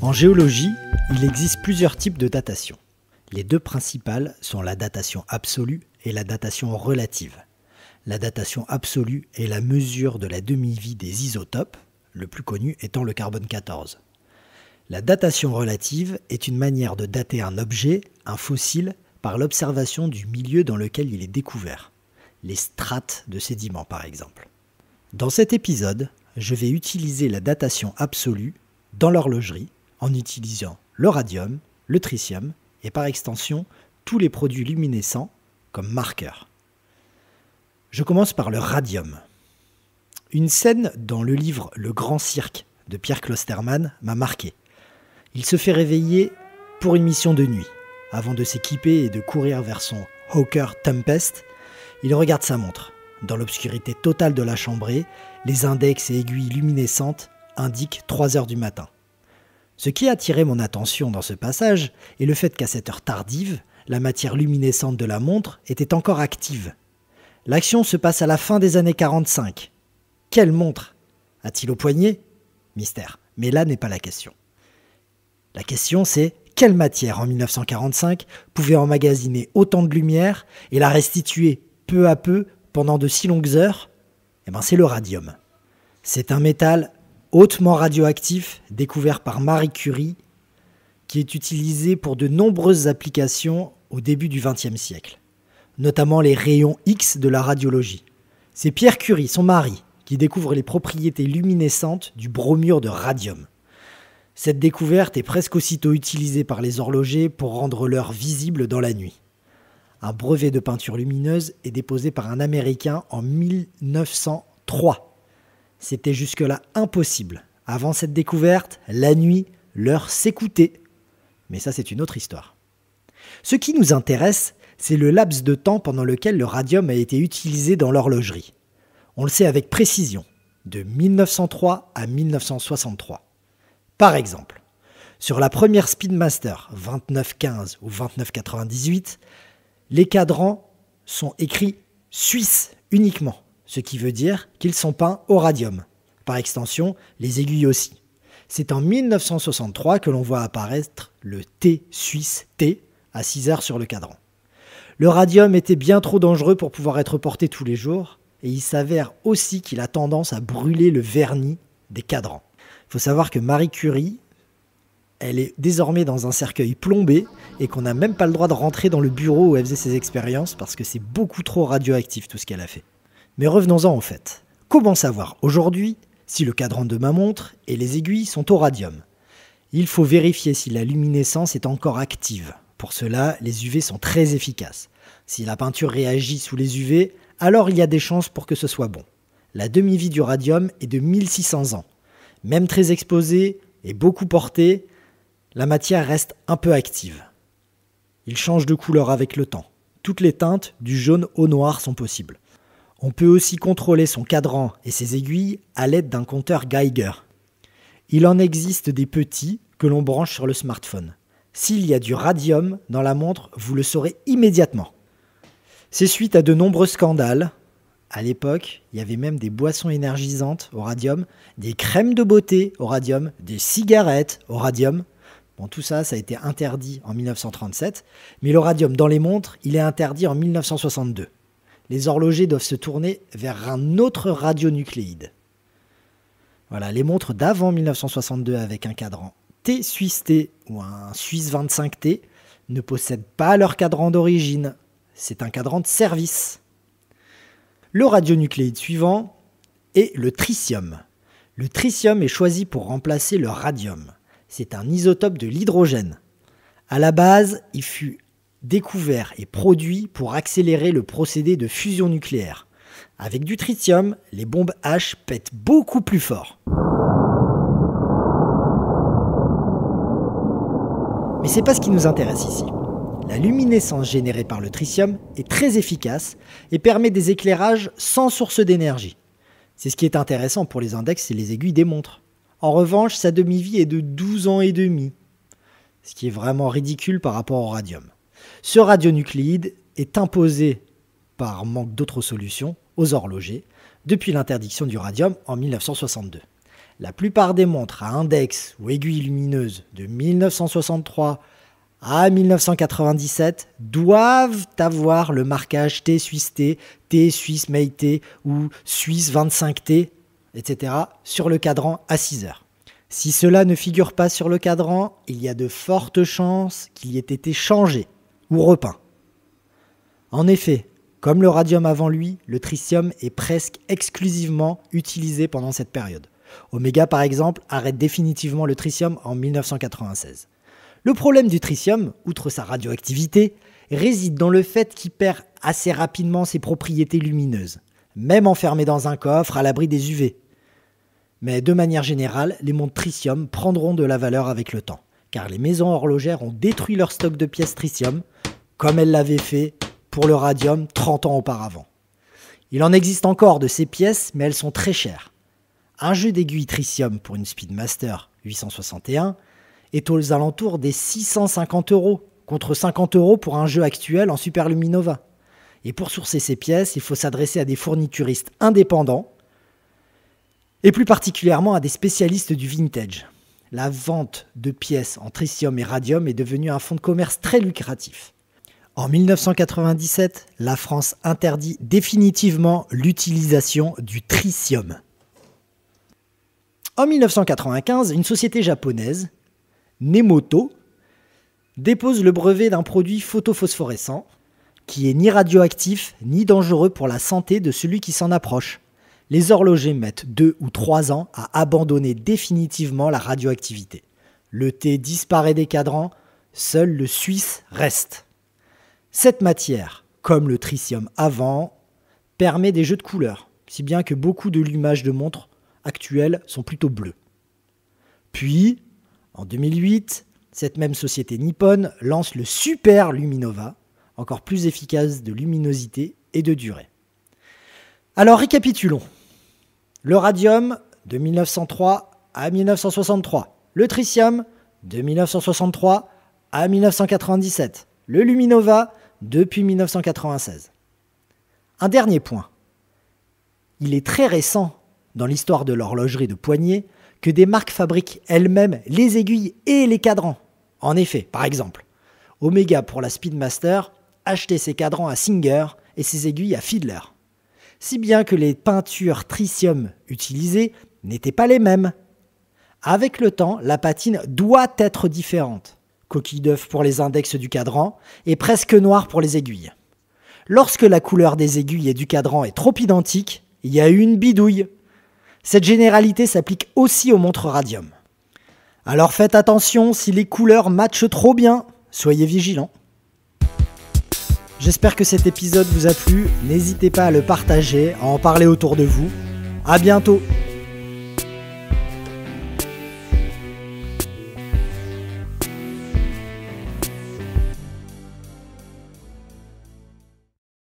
En géologie, il existe plusieurs types de datation. Les deux principales sont la datation absolue et la datation relative. La datation absolue est la mesure de la demi-vie des isotopes, le plus connu étant le carbone 14. La datation relative est une manière de dater un objet, un fossile, par l'observation du milieu dans lequel il est découvert, les strates de sédiments par exemple. Dans cet épisode, je vais utiliser la datation absolue dans l'horlogerie en utilisant le radium, le tritium et par extension tous les produits luminescents comme marqueurs. Je commence par le radium. Une scène dans le livre Le Grand Cirque de Pierre Klosterman m'a marqué. Il se fait réveiller pour une mission de nuit. Avant de s'équiper et de courir vers son Hawker Tempest, il regarde sa montre. Dans l'obscurité totale de la chambrée, les index et aiguilles luminescentes indiquent 3 heures du matin. Ce qui a attiré mon attention dans ce passage est le fait qu'à cette heure tardive, la matière luminescente de la montre était encore active. L'action se passe à la fin des années 45. Quelle montre a-t-il au poignet ? Mystère. Mais là n'est pas la question. La question c'est quelle matière en 1945 pouvait emmagasiner autant de lumière et la restituer peu à peu pendant de si longues heures ? C'est le radium. C'est un métal hautement radioactif découvert par Marie Curie qui est utilisé pour de nombreuses applications au début du XXe siècle, notamment les rayons X de la radiologie. C'est Pierre Curie, son mari, qui découvre les propriétés luminescentes du bromure de radium. Cette découverte est presque aussitôt utilisée par les horlogers pour rendre l'heure visible dans la nuit. Un brevet de peinture lumineuse est déposé par un Américain en 1903. C'était jusque-là impossible. Avant cette découverte, la nuit, l'heure s'écoutait. Mais ça, c'est une autre histoire. Ce qui nous intéresse, c'est le laps de temps pendant lequel le radium a été utilisé dans l'horlogerie. On le sait avec précision, de 1903 à 1963. Par exemple, sur la première Speedmaster 2915 ou 2998, les cadrans sont écrits suisse uniquement, ce qui veut dire qu'ils sont peints au radium. Par extension, les aiguilles aussi. C'est en 1963 que l'on voit apparaître le T suisse T à 6 heures sur le cadran. Le radium était bien trop dangereux pour pouvoir être porté tous les jours, et il s'avère aussi qu'il a tendance à brûler le vernis des cadrans. Il faut savoir que Marie Curie, elle est désormais dans un cercueil plombé et qu'on n'a même pas le droit de rentrer dans le bureau où elle faisait ses expériences parce que c'est beaucoup trop radioactif tout ce qu'elle a fait. Mais revenons-en au fait. Comment savoir aujourd'hui si le cadran de ma montre et les aiguilles sont au radium ? Il faut vérifier si la luminescence est encore active. Pour cela, les UV sont très efficaces. Si la peinture réagit sous les UV, alors il y a des chances pour que ce soit bon. La demi-vie du radium est de 1600 ans. Même très exposée et beaucoup portée, la matière reste un peu active. Il change de couleur avec le temps. Toutes les teintes, du jaune au noir, sont possibles. On peut aussi contrôler son cadran et ses aiguilles à l'aide d'un compteur Geiger. Il en existe des petits que l'on branche sur le smartphone. S'il y a du radium dans la montre, vous le saurez immédiatement. C'est suite à de nombreux scandales. À l'époque, il y avait même des boissons énergisantes au radium, des crèmes de beauté au radium, des cigarettes au radium. Tout ça a été interdit en 1937, mais le radium dans les montres, il est interdit en 1962. Les horlogers doivent se tourner vers un autre radionucléide. Voilà, les montres d'avant 1962 avec un cadran T Suisse T ou un Suisse 25T ne possèdent pas leur cadran d'origine. C'est un cadran de service. Le radionucléide suivant est le tritium. Le tritium est choisi pour remplacer le radium. C'est un isotope de l'hydrogène. À la base, il fut découvert et produit pour accélérer le procédé de fusion nucléaire. Avec du tritium, les bombes H pètent beaucoup plus fort. Mais c'est pas ce qui nous intéresse ici. La luminescence générée par le tritium est très efficace et permet des éclairages sans source d'énergie. C'est ce qui est intéressant pour les index et les aiguilles des montres. En revanche, sa demi-vie est de 12 ans et demi, ce qui est vraiment ridicule par rapport au radium. Ce radionucléide est imposé par manque d'autres solutions aux horlogers depuis l'interdiction du radium en 1962. La plupart des montres à index ou aiguille lumineuse de 1963 à 1997 doivent avoir le marquage T Suisse T, T Suisse May T ou Suisse 25T, etc. sur le cadran à 6 heures. Si cela ne figure pas sur le cadran, il y a de fortes chances qu'il y ait été changé ou repeint. En effet, comme le radium avant lui, le tritium est presque exclusivement utilisé pendant cette période. Omega, par exemple, arrête définitivement le tritium en 1996. Le problème du tritium, outre sa radioactivité, réside dans le fait qu'il perd assez rapidement ses propriétés lumineuses, même enfermé dans un coffre à l'abri des UV. Mais de manière générale, les montres tritium prendront de la valeur avec le temps, car les maisons horlogères ont détruit leur stock de pièces tritium, comme elles l'avaient fait pour le radium 30 ans auparavant. Il en existe encore de ces pièces, mais elles sont très chères. Un jeu d'aiguilles tritium pour une Speedmaster 861 est aux alentours des 650 €, contre 50 € pour un jeu actuel en Super Luminova. Et pour sourcer ces pièces, il faut s'adresser à des fournituristes indépendants, et plus particulièrement à des spécialistes du vintage. La vente de pièces en tritium et radium est devenue un fonds de commerce très lucratif. En 1997, la France interdit définitivement l'utilisation du tritium. En 1995, une société japonaise, Nemoto, dépose le brevet d'un produit photophosphorescent qui est ni radioactif ni dangereux pour la santé de celui qui s'en approche. Les horlogers mettent 2 ou 3 ans à abandonner définitivement la radioactivité. Le T disparaît des cadrans, seul le suisse reste. Cette matière, comme le tritium avant, permet des jeux de couleurs, si bien que beaucoup de lumages de montres actuelles sont plutôt bleus. Puis, en 2008, cette même société nippone lance le Super Luminova, encore plus efficace de luminosité et de durée. Alors récapitulons. Le radium de 1903 à 1963. Le tritium de 1963 à 1997. Le Luminova depuis 1996. Un dernier point. Il est très récent dans l'histoire de l'horlogerie de poignet que des marques fabriquent elles-mêmes les aiguilles et les cadrans. En effet, par exemple, Omega pour la Speedmaster achetait ses cadrans à Singer et ses aiguilles à Fiedler. Si bien que les peintures tritium utilisées n'étaient pas les mêmes. Avec le temps, la patine doit être différente. Coquille d'œuf pour les index du cadran et presque noir pour les aiguilles. Lorsque la couleur des aiguilles et du cadran est trop identique, il y a eu une bidouille. Cette généralité s'applique aussi aux montres radium. Alors faites attention si les couleurs matchent trop bien, soyez vigilants. J'espère que cet épisode vous a plu, n'hésitez pas à le partager, à en parler autour de vous. À bientôt!